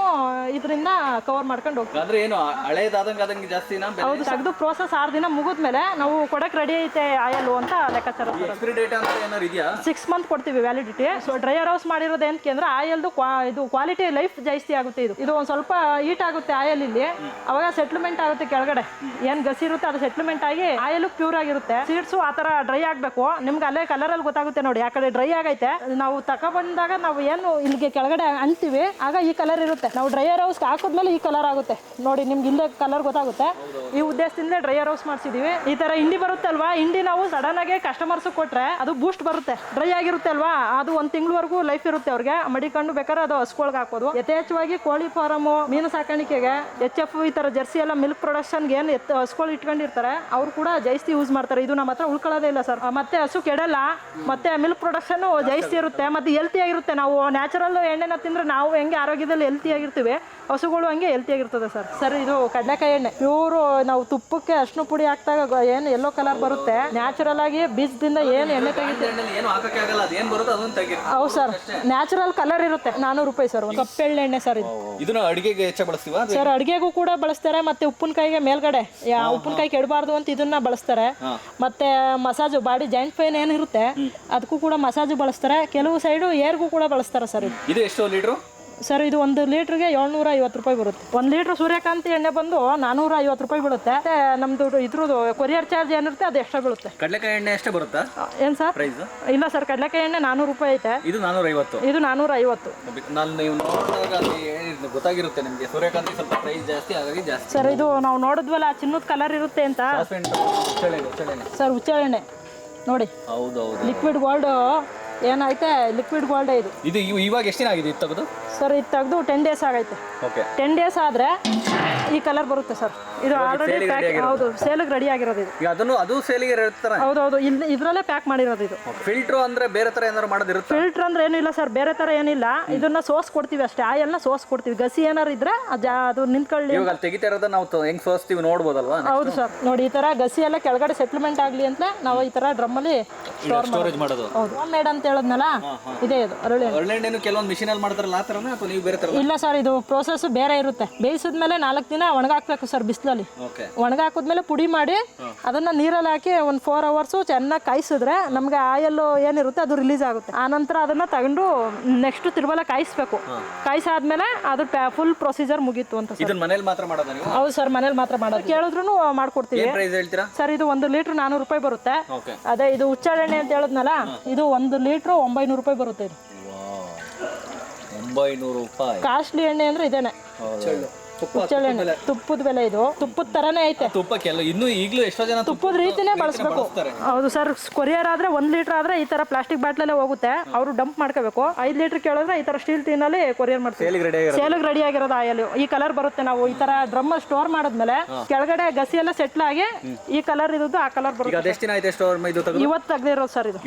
ಇದರಿಂದ ಕವರ್ ಮಾಡ್ಕೊಂಡು ಹೋಗ್ತೀವಿ. ಅಂದ್ರೆ ಏನು ಹಳೇದಾದಂಗೆ ಜಾಸ್ತಿನಾ? ಹೌದು. ತೆಗೆದು ಪ್ರೋಸೆಸ್ 6 ದಿನ ಮುಗಿದ್ಮೇಲೆ ನಾವು ಕೊಡಕ್ ರೆಡಿ ಐತೆ ಆಯಿಲ್ ಅಂತ ಲೆಕ್ಕಾಚಾರ. ಎಕ್ಸ್ಪೈರಿ ಡೇಟ್ ಅಂತ ಏನಾದ್ರು ಇದೆಯಾ? 6 ಮಂತ್ ಕೊಡ್ತೀವಿ ವ್ಯಾಲಿಡಿಟಿ. ಸೊ ಡ್ರೈಯರ್ ಹೌಸ್ ಮಾಡಿರೋದು ಏನಕ್ಕೆ ಅಂದ್ರೆ ಆಯಿಲ್ದು ಇದು ಕ್ವಾಲಿಟಿ ಲೈಫ್ ಜಾಸ್ತಿ ಆಗುತ್ತೆ. ಇದು ಒಂದು ಸ್ವಲ್ಪ ಹೀಟ್ ಆಗುತ್ತೆ ಆಯಿಲ್ ಇಲ್ಲಿ, ಅವಾಗ ಸೆಟ್ಲ್ಮೆಂಟ್ ಆಗುತ್ತೆ ಕೆಳಗಡೆ ಏನ್ ಗಸಿ ಇರುತ್ತೆ ಅದು ಸೆಟ್ಲ್ಮೆಂಟ್ ಆಗಿ ಆಯಿಲ್ ಪ್ಯೂರ್ ಆಗಿರುತ್ತೆ. ಸೀಡ್ಸು ಆ ತರ ಡ್ರೈ ಆಗ್ಬೇಕು. ನಿಮ್ಗೆ ಅಲ್ಲೇ ಕಲರ್ ಅಲ್ಲಿ ಗೊತ್ತಾಗುತ್ತೆ ನೋಡಿ, ಆ ಕಡೆ ಡ್ರೈ ಆಗೈತೆ. ನಾವು ತಗೊಬಂದಾಗ ನಾವು ಏನು ಇಲ್ಲಿಗೆ ಕೆಳಗಡೆ ಅಂತೀವಿ ಆಗ ಈ ಕಲರ್ ಇರುತ್ತೆ. ನಾವು ಡ್ರೈಯರ್ ಹೌಸ್ ಹಾಕಿದ್ಮೇಲೆ ಈ ಕಲರ್ ಆಗುತ್ತೆ ನೋಡಿ, ನಿಮ್ಗೆ ಇಲ್ಲೇ ಕಲರ್ ಗೊತ್ತಾಗುತ್ತೆ. ಈ ಉದ್ದೇಶದಿಂದ ಡ್ರೈಯರ್ ಹೌಸ್ ಮಾಡಿಸಿದೀವಿ. ಈ ತರ ಹಿಂಡಿ ಬರುತ್ತಲ್ವಾ, ಹಿಂಡಿ ನಾವು ಸಡನ್ ಆಗಿ ಕಸ್ಟಮರ್ಸ್ ಕೊಟ್ರೆ ಅದು ಬೂಸ್ಟ್ ಬರುತ್ತೆ. ಡ್ರೈ ಆಗಿರುತ್ತೆ ಅಲ್ವಾ, ಅದು 1 ತಿಂಗಳವರೆಗೂ ಲೈಫ್ ಇರುತ್ತೆ ಅವ್ರಿಗೆ. ಮಡಿಕೊಂಡು ಬೇಕಾದ್ರೆ ಅದು ಹಸ್ಕೊಳ್ಗೆ ಹಾಕೋದು. ಯಥೇಚ್ಛವಾಗಿ ಕೋಳಿ ಫಾರಮ್, ಮೀನು ಸಾಕಾಣಿಕೆಗೆ, HF ಈ ತರ ಜರ್ಸಿ ಎಲ್ಲ ಮಿಲ್ಕ್ ಪ್ರೊಡಕ್ಷನ್ಗೆ ಏನು ಹಸ್ಗಳು ಇಟ್ಕೊಂಡಿರ್ತಾರೆ ಅವ್ರು ಕೂಡ ಜಾಸ್ತಿ ಯೂಸ್ ಮಾಡ್ತಾರೆ. ಇದು ನಮ್ಮ ಹತ್ರ ಉಳ್ಕೊಳ್ಳೋದೇ ಇಲ್ಲ ಸರ್. ಮತ್ತೆ ಹಸು ಕೆಡಲ್ಲ, ಮತ್ತೆ ಮಿಲ್ಕ್ ಪ್ರೊಡಕ್ಷನ್ ಜಾಸ್ತಿ ಇರುತ್ತೆ, ಮತ್ತೆ ಹೆಲ್ತಿ ಆಗಿರುತ್ತೆ. ನಾವು ನ್ಯಾಚುರಲ್ ಎಣ್ಣೆನ ತಿಂದ್ರೆ ನಾವು ಹೆಂಗೆ ಆರೋಗ್ಯದಲ್ಲಿ ಹೆಲ್ತಿ ಆಗಿರ್ತೀವಿ, ಹಸುಗಳು ಹಂಗೆ ಹೆಲ್ತಿ ಆಗಿರ್ತದೆ ಸರ್. ಸರ್ ಇದು ಕಡಲೆಕಾಯಿ ಎಣ್ಣೆ ಪ್ಯೂರು. ನಾವು ತುಪ್ಪಕ್ಕೆ ಅರ್ಶಿನ ಪುಡಿ ಹಾಕ್ದಾಗ ಏನು ಯೆಲ್ಲೋ ಕಲರ್ ಬರುತ್ತೆ, ನ್ಯಾಚುರಲ್ ಆಗಿ ಬೀಜದಿಂದ ಏನು ಎಣ್ಣೆ ತೆಗಿತೀವಿ. ಹೌದು ಸರ್, ನ್ಯಾಚುರಲ್ ಕಲರ್ ಇರುತ್ತೆ. 400 ರೂಪಾಯಿ ಸರ್ ಒಂದು ಕಪ್ಪೆಳ್ಳೆ ಎಣ್ಣೆ ಸರ್. ಇದು ಇದನ್ನ ಅಡಿಗೆಗೆ ಹೆಚ್ಚಾಗಿ ಬಳಸ್ತೀವಾ ಸರ್? ಅಡಿಗೆಗೂ ಕೂಡ ಬಳಸ್ತಾರೆ, ಮತ್ತೆ ಉಪ್ಪಿನಕಾಯಿಗೆ ಮೇಲ್ಗಡೆ ಉಪ್ಪಿನಕಾಯಿ ಕೆಡಬಾರ್ದು ಅಂತ ಇದನ್ನ ಬಳಸ್ತಾರೆ. ಮತ್ತೆ ಮಸಾಜು ಬಾಡಿ ಜಾಯಿಂಟ್ ಪೇನ್ ಏನಿರುತ್ತೆ ಅದಕ್ಕೂ ಕೂಡ ಮಸಾಜು ಬಳಸ್ತಾರೆ. ಕೆಲವು ಸೈಡು ಏರ್ಗೂ ಕೂಡ ಬಳಸ್ತಾರೆ ಸರ್. ಇದು ಎಷ್ಟು ಲೀಟ್ರು ಸರ್? ಇದು 1 ಲೀಟ್ರಿಗೆ 750 ರೂಪಾಯಿ ಬರುತ್ತೆ. 1 ಲೀಟ್ರ್ ಸೂರ್ಯಕಾಂತಿ ಎಣ್ಣೆ ಬಂದು 450 ರೂಪಾಯಿ ಬೀಳುತ್ತೆ. ನಮ್ದು ಇದ್ರದ್ದು ಕೊರಿಯರ್ ಚಾರ್ಜ್ ಏನಿರುತ್ತೆ ಅದು ಎಕ್ಸ್ಟ್ರಾ ಬೀಳುತ್ತೆ. ಕಡಲೆಕಾಯಿ ಎಣ್ಣೆ ಎಷ್ಟೇ ಬರುತ್ತಾ? ಏನು ಸರ್? ಪ್ರೈಸ್ ಇಲ್ಲ ಸರ್, ಕಡಲೆಕಾಯಿ ಎಣ್ಣೆ 400 ರೂಪಾಯಿ ಐತೆ. ಇದು 450. ಇದು 450. ನಾನು ನೀವು ನೋಡಿದಾಗ ಗೊತ್ತಾಗಿರುತ್ತೆ ನಿಮಗೆ ಸೂರ್ಯಕಾಂತಿ ಸ್ವಲ್ಪ ಪ್ರೈಸ್ ಜಾಸ್ತಿ, ಹಾಗಾಗಿ ಜಾಸ್ತಿ. ಸರ್ ಇದು ನಾವು ನೋಡಿದ್ವಲ್ಲ ಚಿನ್ನದ ಕಲರ್ ಇರುತ್ತೆ ಅಂತ ಸರ್. ಹುಚ್ಚೆಣ್ಣೆ ನೋಡಿ, ಹೌದೌದು, ಲಿಕ್ವಿಡ್ ಗೋಲ್ಡ್ ಏನೈತೆ, ಲಿಕ್ವಿಡ್ ಗೋಲ್ಡ್ ಇದು. ಇವಾಗ ಎಷ್ಟು ದಿನ ಆಗಿದೆ ಇದು ತೆಗೆದು? ಸರ್ ಇದು ತೆಗೆದು 10 ಡೇಸ್ ಆಗೈತೆ. 10 ಡೇಸ್ ಆದರೆ ಈ ಕಲರ್ ಬರುತ್ತೆ ಸರ್. ಇದು ಆಲ್ರೆಡಿ ಪ್ಯಾಕ್. ಹೌದು, ಸೇಲಿಗೆ ರೆಡಿ ಆಗಿರೋದು ಇದು. ಅದು ಸೇಲಿಗೆ ಇರ್ತಾರೆ. ಹೌದೌದು, ಇದರಲ್ಲೇ ಪ್ಯಾಕ್ ಮಾಡಿರೋದು ಇದು. ಫಿಲ್ಟರ್ ಅಂದ್ರೆ ಬೇರೆ ತರ ಏನಾದ್ರು ಮಾಡೋದಿರುತ್ತೆ? ಫಿಲ್ಟರ್ ಅಂದ್ರೆ ಏನಿಲ್ಲ ಸರ್, ಬೇರೆ ತರ ಏನಿಲ್ಲ. ಇದನ್ನ ಸೋಸ್ ಕೊಡ್ತೀವಿ ಅಷ್ಟೇ, ಆಯಿಲ್ನ ಸೋಸ್ ಕೊಡ್ತೀವಿ. ಗಸಿ ಏನಾರು ಇದ್ರೆ ಅದು ನಿಂತ್ಕೊಳ್ಳಿ. ಇವಾಗ ಅಲ್ಲಿ ತೆಗಿತಾ ಇರೋದು ನಾವು ಹೆಂಗ್ ಸೋಸ್ತೀವಿ ನೋಡ್ಬೋದಲ್ವಾ? ಹೌದು ಸರ್, ನೋಡಿ ಈ ತರ ಗಸಿ ಎಲ್ಲ ಕೆಳಗಡೆ ಸೆಟ್ಲ್ಮೆಂಟ್ ಆಗಲಿ ಅಂತ ನಾವು ಈ ತರ ಡ್ರಮ್ ಅಲ್ಲಿ ಸ್ಟೋರೇಜ್ ಮಾಡೋದು. ಹೌದು, ಮೇಡ್ ಅಂತ ಹೇಳದ್ನಲ್ಲ, ಇದೇ ಇದು ಅರಳೆಣ್ಣೆನು ಕೆಲವೊಂದು ಮಿಷಿನ್ ಅಲ್ಲಿ ಮಾಡ್ತಾರಲ್ಲ ಆ ತರನೇ ಅಥವಾ ನೀವು ಬೇರೆ ತರ? ಇಲ್ಲ ಸರ್, ಇದು ಪ್ರೋಸೆಸ್ ಬೇರೆ ಇರುತ್ತೆ. ಬೇಯಿಸಿದ್ಮೇಲೆ 4 ದಿನ ಒಣಗಾಕ್ಬೇಕು ಸರ್ ಬಿಸಿಲಲ್ಲಿ. ಒಣಗಾಕಿದ್ಮೇಲೆ ಪುಡಿ ಮಾಡಿ ಅದನ್ನ ನೀರಲ್ಲಿ ಹಾಕಿ ಒಂದು 4 ಅವರ್ಸು ಚೆನ್ನಾಗಿ ಕಾಯಿಸಿದ್ರೆ ನಮ್ಗೆ ಆಯಿಲ್ ಏನಿರುತ್ತೆ ಅದು ರಿಲೀಸ್ ಆಗುತ್ತೆ. ಆ ನಂತರ ಅದನ್ನ ತಗೊಂಡು ನೆಕ್ಸ್ಟ್ ತಿರುವಲ್ಲ ಕಾಯಿಸ್ಬೇಕು. ಕಾಯಿಸಾದ್ಮೇಲೆ ಅದು ಫುಲ್ ಪ್ರೊಸೀಜರ್ ಮುಗೀತು ಅಂತ. ಇದನ್ನ ಮನೇಲಿ ಮಾತ್ರ ಮಾಡೋದಾ ನೀವು? ಹೌದು ಸರ್, ಮನೇಲಿ ಮಾತ್ರ ಮಾಡೋದು. ಕೇಳಿದ್ರು ಮಾಡ್ಕೊಡ್ತೀವಿ. ಪ್ರೈಸ್ ಹೇಳ್ತೀರಾ ಸರ್? ಇದು 1 ಲೀಟ್ರ್ 400 ರೂಪಾಯಿ ಬರುತ್ತೆ. ಅದೇ ಇದು ಹುಚ್ಚಳೆಣ್ಣೆ ಅಂತ ಹೇಳದ್ನಲ್ಲ, ಇದು 1 ಲೀಟ್ರ್ 900 ರೂಪಾಯಿ ಬರುತ್ತೆ. ಇದು 900 ರೂಪಾಯಿ ಕಾಸ್ಟ್ಲಿ ಎಣ್ಣೆ ಅಂದ್ರೆ ಇದೇನೆ. ಹುಚ್ಚೆಳ್ಳೆಣ್ಣೆ ತುಪ್ಪದ ಬೆಲೆ ಇದು ತುಪ್ಪದ ತರನೇ ಐತೆ. ತುಪ್ಪಕ್ಕೆ ಇನ್ನೂ ಈಗಲೂ ಎಷ್ಟೋ ಜನ ತುಪ್ಪದ ರೀತಿನೇ ಬಳಸಬೇಕು. ಹೌದು ಸರ್, ಕೊರಿಯರ್ ಆದ್ರೆ 1 ಲೀಟರ್ ಆದ್ರೆ ಈ ತರ ಪ್ಲಾಸ್ಟಿಕ್ ಬಾಟ್ಲಲ್ಲೇ ಹೋಗುತ್ತೆ. ಅವರು ಡಂಪ್ ಮಾಡ್ಕೋಬೇಕು. 5 ಲೀಟರ್ ಕೇಳಿದ್ರೆ ಈ ತರ ಸ್ಟೀಲ್ ಟೀನಲ್ಲಿ ಕೊರಿಯರ್ ಮಾಡ್ತೀವಿ. ಸೇಲಿಗೆ ರೆಡಿ ಆಗಿರೋದು ಆಯಿಲ್ ಈ ಕಲರ್ ಬರುತ್ತೆ. ನಾವು ಈ ತರ ಡ್ರಮ್ ಸ್ಟೋರ್ ಮಾಡಿದ್ಮೇಲೆ ಕೆಳಗಡೆ ಗಸಿ ಎಲ್ಲ ಸೆಟ್ಲ್ ಆಗಿ ಈ ಕಲರ್ ಇರೋದು ಆ ಕಲರ್ ಬರುತ್ತೆ. ಇವತ್ತು ತೆಗ್ದಿರೋದು ಸರ್ ಇದು.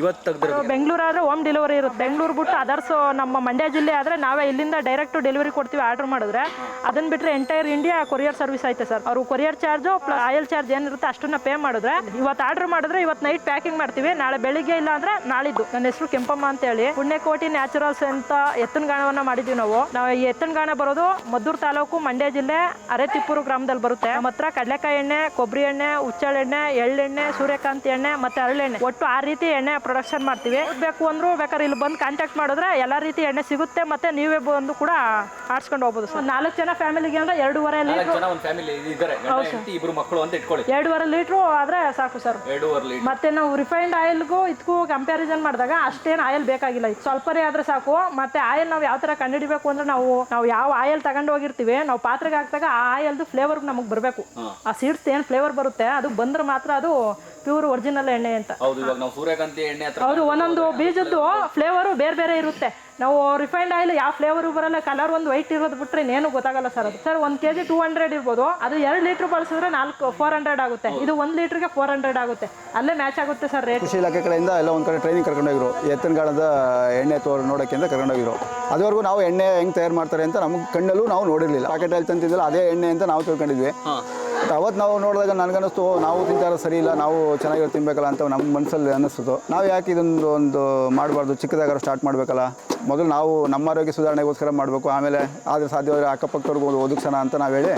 ಬೆಂಗಳೂರು ಆದ್ರೆ ಹೋಮ್ ಡೆಲಿವರಿ ಇರುತ್ತೆ. ಬೆಂಗಳೂರು ಬಿಟ್ಟು ಅದರ್ಸ್ ನಮ್ಮ ಮಂಡ್ಯ ಜಿಲ್ಲೆ ಆದ್ರೆ ನಾವೇ ಇಲ್ಲಿಂದ ಡೈರೆಕ್ಟ್ ಡೆಲಿವರಿ ಕೊಡ್ತೀವಿ ಆರ್ಡರ್ ಮಾಡಿದ್ರೆ. ಅದನ್ನ ಬಿಟ್ರೆ ಎಂಟೈರ್ ಇಂಡಿಯಾ ಕೊರಿಯರ್ ಸರ್ವಿಸ್ ಐತೆ ಸರ್. ಅವರು ಕೊರಿಯರ್ ಚಾರ್ಜು ಆಯಿಲ್ ಚಾರ್ಜ್ ಏನಿರುತ್ತೆ ಅಷ್ಟನ್ನ ಪೇ ಮಾಡಿದ್ರೆ ಇವತ್ತು ಆರ್ಡರ್ ಮಾಡಿದ್ರೆ ಇವತ್ತು ನೈಟ್ ಪ್ಯಾಕಿಂಗ್ ಮಾಡ್ತೀವಿ. ನಾಳೆ ಬೆಳಿಗ್ಗೆ ಇಲ್ಲ ಅಂದ್ರೆ ನಾಳಿದ್ದು. ನನ್ನ ಹೆಸರು ಕೆಂಪಮ್ಮ ಅಂತ ಹೇಳಿ ಪುಣ್ಯಕೋಟಿ ನ್ಯಾಚುರಲ್ಸ್ ಅಂತ ಎತ್ತನಗಾಣವನ್ನ ಮಾಡಿದ್ವಿ ನಾವು. ಈ ಎತ್ತನಗಾಣ ಬರೋದು ಮದ್ದೂರು ತಾಲೂಕು ಮಂಡ್ಯ ಜಿಲ್ಲೆ ಅರೆತಿಪ್ಪೂರು ಗ್ರಾಮದಲ್ಲಿ ಬರುತ್ತೆ. ನಮ್ಮ ಹತ್ರ ಕಡಲೆಕಾಯಿ ಎಣ್ಣೆ, ಕೊಬ್ಬರಿ ಎಣ್ಣೆ, ಹುಚ್ಚೆಳ್ಳೆಣ್ಣೆ, ಎಳ್ಳೆಣ್ಣೆ, ಸೂರ್ಯಕಾಂತಿ ಎಣ್ಣೆ ಮತ್ತೆ ಹರಳೆಣ್ಣೆ ಒಟ್ಟು 6 ರೀತಿ ಎಣ್ಣೆ ಪ್ರೊಡಕ್ಷನ್ ಮಾಡ್ತೀವಿ. ಬೇಕು ಅಂದ್ರೂ ಬೇಕಾದ್ರೆ ಇಲ್ಲಿ ಬಂದು ಕಾಂಟ್ಯಾಕ್ಟ್ ಮಾಡಿದ್ರೆ ಎಲ್ಲ ರೀತಿ ಎಣ್ಣೆ ಸಿಗುತ್ತೆ. ಮತ್ತೆ ನೀವೇ ಬಂದು ಕೂಡ ಆಡ್ಸ್ಕೊಂಡು ಹೋಗ್ಬೋದು ಸರ್. 4 ಜನ ಫ್ಯಾಮಿಲಿಗೆ ಅಂದ್ರೆ 2.5 ಲೀಟರ್ 2.5 ಲೀಟ್ರು ಆದ್ರೆ ಸಾಕು ಸರ್. ಮತ್ತೆ ನಾವು ರಿಫೈನ್ಡ್ ಆಯಿಲ್ಗೂ ಇದಕ್ಕೂ ಕಂಪ್ಯಾರಿಸನ್ ಮಾಡಿದಾಗ ಅಷ್ಟೇನು ಆಯಿಲ್ ಬೇಕಾಗಿಲ್ಲ. ಇದು ಸ್ವಲ್ಪನೇ ಆದ್ರೆ ಸಾಕು. ಮತ್ತೆ ಆಯಿಲ್ ನಾವು ಯಾವ ತರ ಕಂಡುಹಿಡಿಬೇಕು ಅಂದ್ರೆ ನಾವು ಯಾವ ಆಯಿಲ್ ತಗೊಂಡು ಹೋಗಿರ್ತೀವಿ ನಾವು ಪಾತ್ರೆಗೆ ಹಾಕಿದಾಗ ಆ ಆಯಿಲ್ದು ಫ್ಲೇವರ್ ನಮಗೆ ಬರಬೇಕು. ಆ ಸೀಡ್ಸ್ ಏನು ಫ್ಲೇವರ್ ಬರುತ್ತೆ ಅದು ಬಂದ್ರೆ ಮಾತ್ರ ಅದು ಪ್ಯೂರ್ ಒರಿಜಿನಲ್ ಎಣ್ಣೆ ಅಂತ. ಹೌದು, ಒಂದೊಂದು ಬೀಜದ್ದು ಫ್ಲೇವರು ಬೇರೆ ಬೇರೆ ಇರುತ್ತೆ. ನಾವು ರಿಫೈನ್ಡ್ ಆಯಿಲ್ ಯಾವ ಫ್ಲೇವರು ಬರಲ್ಲ, ಕಲರ್ ಒಂದು ವೈಟ್ ಇರೋದು ಬಿಟ್ರೆ ಏನು ಗೊತ್ತಾಗಲ್ಲ ಸರ್. ಅದು ಸರ್ 1 kg 200 ಇರ್ಬೋದು. ಅದು 2 ಲೀಟರ್ ಬಳಸಿದ್ರೆ 400 ಆಗುತ್ತೆ. ಇದು 1 ಲೀಟರ್ಗೆ 400 ಆಗುತ್ತೆ. ಅಲ್ಲೇ ಮ್ಯಾಚ್ ಆಗುತ್ತೆ ಸರ್ ರೇಟ್. ಕೃಷಿ ಇಲಾಖೆ ಕಡೆಯಿಂದ ಎಲ್ಲ ಒಂದು ಕಡೆ ಟ್ರೈನಿಂಗ್ ಕರ್ಕೊಂಡೋಗಿರು. ಎತ್ತನಗಾಳದ ಎಣ್ಣೆ ನೋಡೋಕ್ಕೆ ಅಂತ ಕರ್ಕೊಂಡೋಗಿರು. ಅದುವರೆಗೂ ನಾವು ಎಣ್ಣೆ ಹೆಂಗೆ ತಯಾರು ಮಾಡ್ತಾರೆ ಅಂತ ನಮಗೆ ಕಣ್ಣಲ್ಲೂ ನಾವು ನೋಡಿರಲಿಲ್ಲ. ಪ್ಯಾಕೆಟಲ್ಲಿ ತಂತಿದ್ದಿಲ್ಲ ಅದೇ ಎಣ್ಣೆ ಅಂತ ನಾವು ತಿಳ್ಕೊಂಡಿದ್ವಿ. ಅವತ್ತು ನಾವು ನೋಡಿದಾಗ ನನಗನ್ನಿಸ್ತು ನಾವು ತಿಂತಾರ ಸರಿ ಇಲ್ಲ, ನಾವು ಚೆನ್ನಾಗಿರೋ ತಿನ್ಬೇಕಲ್ಲ ಅಂತ ನಮ್ಮ ಮನಸ್ಸಲ್ಲಿ ಅನ್ನಿಸ್ತು. ನಾವು ಯಾಕೆ ಇದೊಂದು ಮಾಡಬಾರ್ದು, ಚಿಕ್ಕದಾಗಾರು ಸ್ಟಾರ್ಟ್ ಮಾಡಬೇಕಲ್ಲ. ಮೊದಲು ನಾವು ನಮ್ಮ ಆರೋಗ್ಯ ಸುಧಾರಣೆಗೋಸ್ಕರ ಮಾಡಬೇಕು, ಆಮೇಲೆ ಆದರೆ ಸಾಧ್ಯವಾದರೆ ಅಕ್ಕಪಕ್ಕದವ್ರಿಗೆ ಒದಗಿಸೋಣ ಅಂತ ನಾವು ಹೇಳಿ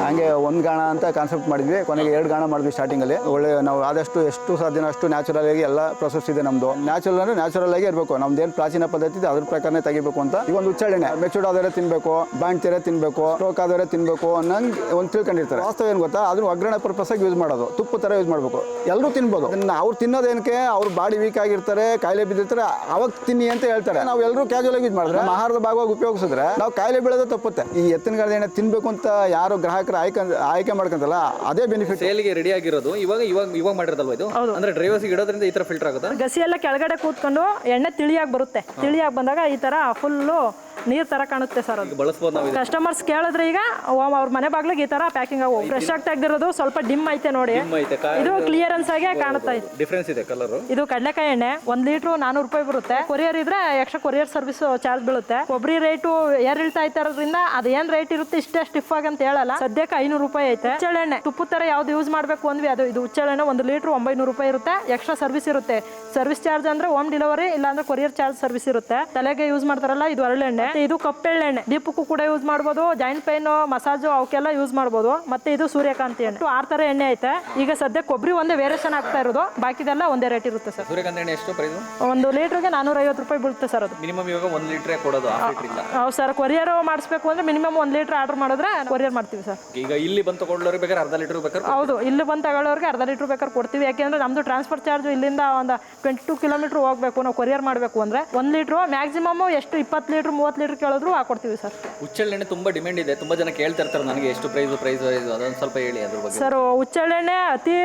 ಹಂಗೆ 1 ಗಾಣ ಅಂತ ಕಾನ್ಸೆಪ್ಟ್ ಮಾಡಿದ್ವಿ. ಕೊನೆಗೆ 2 ಗಾಣ ಮಾಡಿದ್ವಿ ಸ್ಟಾರ್ಟಿಂಗಲ್ಲಿ. ಒಳ್ಳೆ ನಾವು ಆದಷ್ಟು ಎಷ್ಟು ಸಾಧ್ಯನೋ ಅಷ್ಟು ನ್ಯಾಚುರಲ್ ಆಗಿ ಎಲ್ಲ ಪ್ರೊಸೆಸ್ ಇದೆ ನಮ್ಮದು. ನ್ಯಾಚುರಲ್ ಅಂದರೆ ನ್ಯಾಚುರಲ್ ಆಗಿ ಇರಬೇಕು. ನಮ್ದೇನು ಪ್ರಾಚೀನ ಪದ್ಧತಿ ಇದೆ ಅದ್ರ ಪ್ರಕಾರನೇ ತೆಗಿಬೇಕು ಅಂತ. ಈಗ ಒಂದು ಹುಚ್ಚೆಳ್ಳೆಣ್ಣೆ ಮೆಚೂರ್ಡ್ ಆದವರೇ ತಿನ್ನಬೇಕು, ಬಾಣ್ತಿರೇ ತಿನ್ನಬೇಕು, ಸ್ಟ್ರೋಕ್ ಆದವರೇ ತಿನ್ನಬೇಕು ಅನ್ನಂಗೆ ಒಂದು ತಿಳ್ಕೊಂಡಿರ್ತಾರೆ. ವಾಸ್ತವ ಏನು ಗೊತ್ತಾ, ಅದನ್ನು ಒಗ್ಗರಣೆ ಪರ್ಪಸ್ಸಾಗಿ ಯೂಸ್ ಮಾಡೋದು. ತುಪ್ಪ ಥರ ಯೂಸ್ ಮಾಡಬೇಕು. ಎಲ್ಲರೂ ತಿನ್ಬೋದು. ಅದನ್ನು ಅವ್ರು ತಿನ್ನೋದೇನಕ್ಕೆ, ಅವ್ರು ಬಾಡಿ ವೀಕ್ ಆಗಿರ್ತಾರೆ, ಕಾಯಿಲೆ ಬಿದ್ದಿರ್ತಾರೆ, ಅವಾಗ ತಿನ್ನಿ ಅಂತ ಹೇಳ್ತಾರೆ. ನಾವು ಎಲ್ಲರೂ ಕ್ಯಾಜುವಲ್ ಆಗಿ ಯೂಸ್ ಮಾಡಿದ್ರೆ ಆಹಾರದ ಭಾಗವಾಗಿ ಉಪಯೋಗಿಸಿದ್ರೆ ನಾವು ಕಾಯಿಲೆ ಬೀಳೋದು ತಪ್ಪುತ್ತೆ. ಈ ಎತ್ತಿನಗಾಳದ ಎಣ್ಣೆ ತಿನ್ನಬೇಕು ಅಂತ ಯಾರು ಗ್ರಾಹಕರು ಆಯ್ಕೆ ಮಾಡ್ಕೊಂತಲ್ಲ ಅದೇ ಬೆನಿಫಿಟ್. ಸೇಲಿಗೆ ರೆಡಿ ಆಗಿರೋದು ಇವಾಗ ಮಾಡಿರೋದಲ್ವ ಇದು? ಅಂದ್ರೆ ಡ್ರೈವರ್ಸ್ ಇಡೋದ್ರಿಂದ ಈ ತರ ಫಿಲ್ಟರ್ ಆಗುತ್ತೆ. ಗಸಿ ಎಲ್ಲ ಕೆಳಗಡೆ ಕೂತ್ಕೊಂಡು ಎಣ್ಣೆ ತಿಳಿಯಾಗಿ ಬರುತ್ತೆ. ತಿಳಿಯಾಗಿ ಬಂದಾಗ ಈ ತರ ಫುಲ್ಲು ನೀರ್ ತರ ಕಾಣುತ್ತೆ ಸರ್. ಅದು ಬಳಸಬಹುದು ನಾವು. ಕಸ್ಟಮರ್ಸ್ ಕೇಳಿದ್ರೆ ಈಗ ಅವ್ರ ಮನೆ ಬಾಗ್ಲಿಗೆ ಈ ತರ ಪ್ಯಾಕಿಂಗ್ ಆಗೋ ಫ್ರೆಶ್ ಆಗಿ ತೆಗ್ದಿರೋದು ಸ್ವಲ್ಪ ಡಿಮ್ ಐತೆ ನೋಡಿ. ಇದು ಕ್ಲಿಯರೆನ್ಸ್ ಆಗಿ ಕಾಣುತ್ತಾ ಇದೆ. ಡಿಫರೆನ್ಸ್ ಇದೆ ಕಲರ್. ಇದು ಕಡಲೆಕಾಯಿ ಎಣ್ಣೆ 1 ಲೀಟರ್ 400 ರೂಪಾಯಿ ಬರುತ್ತೆ. ಕೊರಿಯರ್ ಇದ್ರೆ ಎಕ್ಸ್ಟ್ರಾ ಕೊರಿಯರ್ ಸರ್ವಿಸ್ ಚಾರ್ಜ್ ಬೀಳುತ್ತೆ. ಕೊಬ್ಬರಿ ರೇಟು ಏರಿಳ್ತಾ ಇರೋದ್ರಿಂದ ಅದೇನ್ ರೇಟ್ ಇರುತ್ತೆ ಇಷ್ಟೇ ಸ್ಟಿಫ್ ಆಗಿ ಅಂತ ಹೇಳಲ್ಲ. ಸದ್ಯಕ್ಕೆ 500 ರೂಪಾಯಿ ಐತೆ. ಹುಚ್ಚೆಳ್ಳೆಣ್ಣೆ ತುಪ್ಪ ತರ ಯಾವ್ದು ಯೂಸ್ ಮಾಡಬೇಕು ಅಂದ್ವಿ ಅದು. ಇದು ಹುಚ್ಚೆಳ್ಳೆಣ್ಣೆ 1 ಲೀಟರ್ 900 ರೂಪಾಯಿ ಇರುತ್ತೆ. ಎಕ್ಸ್ಟ್ರಾ ಸರ್ವಿಸ್ ಇರುತ್ತೆ. ಸರ್ವಿಸ್ ಚಾರ್ಜ್ ಅಂದ್ರೆ ಹೋಮ್ ಡೆಲಿವರಿ ಇಲ್ಲ ಅಂದ್ರೆ ಕೊರಿಯರ್ ಚಾರ್ಜ್ ಸರ್ವಿಸ್ ಇರುತ್ತೆ. ತಲೆಗೆ ಯೂಸ್ ಮಾಡ್ತಾರಲ್ಲ ಇದು ಹರಳೆಣ್ಣೆ. ಇದು ಕಪ್ಪೆಳ್ಳೆಣ್ಣೆ ದೀಪಕ್ಕೂ ಕೂಡ ಯೂಸ್ ಮಾಡಬಹುದು. ಜಾಯಿಂಟ್ ಪೈನ್ ಮಸಾಜು ಅವಕ್ಕೆಲ್ಲ ಯೂಸ್ ಮಾಡಬಹುದು. ಮತ್ತೆ ಇದು ಸೂರ್ಯಕಾಂತಿ ಎಣ್ಣೆ. 6 ತರ ಎಣ್ಣೆ ಐತೆ. ಈಗ ಸದ್ಯ ಕೊಬ್ಬರಿ ಒಂದೇ ವೇರಿಯೇಷನ್ ಆಗ್ತಾ ಇರೋದು, ಬಾಕಿದೆಲ್ಲ ಒಂದೇ ರೇಟ್ ಇರುತ್ತೆ ಸರ್. ಸೂರ್ಯಕಾಂತಿ ಎಣ್ಣೆ ಎಷ್ಟು ಪ್ರೈಸ್? 1 ಲೀಟರ್ಗೆ 450 ರೂಪಾಯಿ ಬೀಳುತ್ತೆ ಸರ್. ಅದು ಮಿನಿಮಮ್ ಇವಾಗ 1 ಲೀಟರ್ ಕೊಡೋದು. ಹೌದು ಸರ್. ಕೊರಿಯರ್ ಮಾಡಿಸ್ಬೇಕು ಅಂದ್ರೆ ಮಿನಿಮಮ್ 1 ಲೀಟರ್ ಆರ್ಡರ್ ಮಾಡಿದ್ರೆ ಕೊರಿಯರ್ ಮಾಡ್ತೀವಿ ಸರ್. ಈಗ ಇಲ್ಲಿ ಬಂದು ತಗೊಳ್ಳೋರಿಗೆ ಬೇಕಾದ್ರೆ ಅರ್ಧ ಲೀಟರ್ ಬೇಕಾದ್ರೆ? ಹೌದು, ಇಲ್ಲಿ ಬಂದು ತಗೊಳ್ಳೋರಿಗೆ ಅರ್ಧ ಲೀಟರ್ ಬೇಕಾದ್ರೆ ಕೊಡ್ತೀವಿ. ಯಾಕೆಂದ್ರೆ ನಮ್ದು ಟ್ರಾನ್ಸ್ಫರ್ ಚಾರ್ಜ್ ಇಲ್ಲಿಂದ ಒಂದು 22 ಕಿಲೋಮೀಟರ್ ಹೋಗ್ಬೇಕು ನಾವು ಕೊರಿಯರ್ ಮಾಡಬೇಕು ಅಂದ್ರೆ. 1 ಲೀಟರ್ ಮ್ಯಾಕ್ಸಿಮಮ್ ಎಷ್ಟು 20 ಲೀಟರ್ 30 ಲೀಟರ್ ಕೇಳಿದ್ರು ಹಾಕೊಡ್ತೀವಿ ಸರ್. ಹುಚ್ಚೆಳ್ಳೆಣ್ಣೆ ತುಂಬಾ ಡಿಮ್ಯಾಂಡ್ ಇದೆ. ತುಂಬಾ ಜನ ಕೇಳ್ತಾ ಇರ್ತಾರೆ ನನಗೆ ಎಷ್ಟು ಪ್ರೈಸ್ ಅದೊಂದು ಸ್ವಲ್ಪ ಹೇಳಿ ಅದ್ರ ಬಗ್ಗೆ. ಸರ್ ಹುಚ್ಚೆಳ್ಳೆಣ್ಣೆ ಅತಿ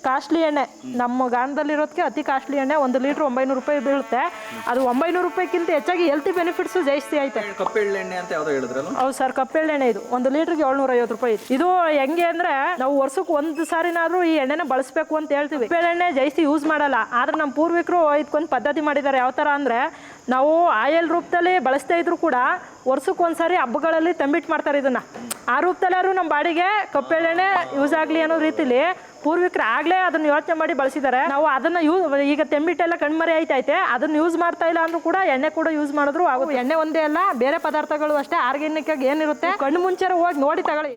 ಕಾಸ್ಟ್ಲಿ ಎಣ್ಣೆ. ನಮ್ಮ ಗಾಣದಲ್ಲಿ ಇರೋದಕ್ಕೆ ಅತಿ ಕಾಸ್ಟ್ಲಿ ಎಣ್ಣೆ. 1 ಲೀಟರ್ 900 ರೂಪಾಯಿ ಬೀಳುತ್ತೆ. ಅದು 900 ರೂಪಾಯಿಗಿಂತ ಹೆಚ್ಚಾಗಿ ಹೆಲ್ತಿ ಬೆನಿಫಿಟ್ಸ್ ಜಾಸ್ತಿ ಐತೆ. ಕಪ್ಪೆಳ್ಳೆಣ್ಣೆ ಅಂತ ಯಾವ್ದೋ ಹೇಳಿದ್ರಲ್ಲ? ಹೌದು ಸರ್, ಕಪ್ಪೆಳ್ಳೆಣ್ಣೆ ಇದು 1 ಲೀಟರ್ಗೆ 750 ರೂಪಾಯಿ. ಇದು ಹೆಂಗೆ ಅಂದ್ರೆ ನಾವು ವರ್ಷಕ್ಕೆ 1 ಸಾರಿನಾದ್ರೂ ಈ ಎಣ್ಣೆನ ಬಳಸಬೇಕು ಅಂತ ಹೇಳ್ತೀವಿ. ಕಪ್ಪೆಳ್ಳೆಣ್ಣೆ ಜಾಸ್ತಿ ಯೂಸ್ ಮಾಡಲ್ಲ. ಆದ್ರೆ ನಮ್ಮ ಪೂರ್ವಿಕರು ಇದಕ್ಕೊಂದು ಪದ್ಧತಿ ಮಾಡಿದ್ದಾರೆ. ಯಾವ ತರ ಅಂದ್ರೆ ನಾವು ಆಯಿಲ್ ರೂಪದಲ್ಲಿ ಬಳಸ್ತಾ ಇದ್ರು ಕೂಡ ವರ್ಷಕ್ಕೆ 1 ಸಾರಿ ಹಬ್ಬಗಳಲ್ಲಿ ತಂಬಿಟ್ಟು ಮಾಡ್ತಾರೆ. ಇದನ್ನ ಆ ರೂಪದಲ್ಲಾದ್ರು ನಮ್ಮ ಬಾಡಿಗೆ ಕಪ್ಪೆಳ್ಳೆಣ್ಣೆ ಯೂಸ್ ಆಗಲಿ ಅನ್ನೋ ರೀತಿಲಿ ಪೂರ್ವಿಕರು ಆಗ್ಲೇ ಅದನ್ನ ಯೋಚನೆ ಮಾಡಿ ಬಳಸಿದ್ದಾರೆ. ನಾವು ಅದನ್ನ ಈಗ ತೆಂಬಿಟ್ಟೆಲ್ಲ ಕಣ್ಮರೆ ಐತೈತೆ, ಅದನ್ನ ಯೂಸ್ ಮಾಡ್ತಾ ಇಲ್ಲ ಅಂದ್ರೂ ಕೂಡ ಎಣ್ಣೆ ಕೂಡ ಯೂಸ್ ಮಾಡಿದ್ರು ಆಗುತ್ತೆ. ಎಣ್ಣೆ ಒಂದೇ ಅಲ್ಲ, ಬೇರೆ ಪದಾರ್ಥಗಳು ಅಷ್ಟೇ ಆರ್ಗ್ಯಾನಿಕ್ ಆಗಿ ಏನಿರುತ್ತೆ ಕಣ್ಣು ಮುಂಚೆ ಹೋಗಿ ನೋಡಿ ತಗೊಳ್ಳಿ.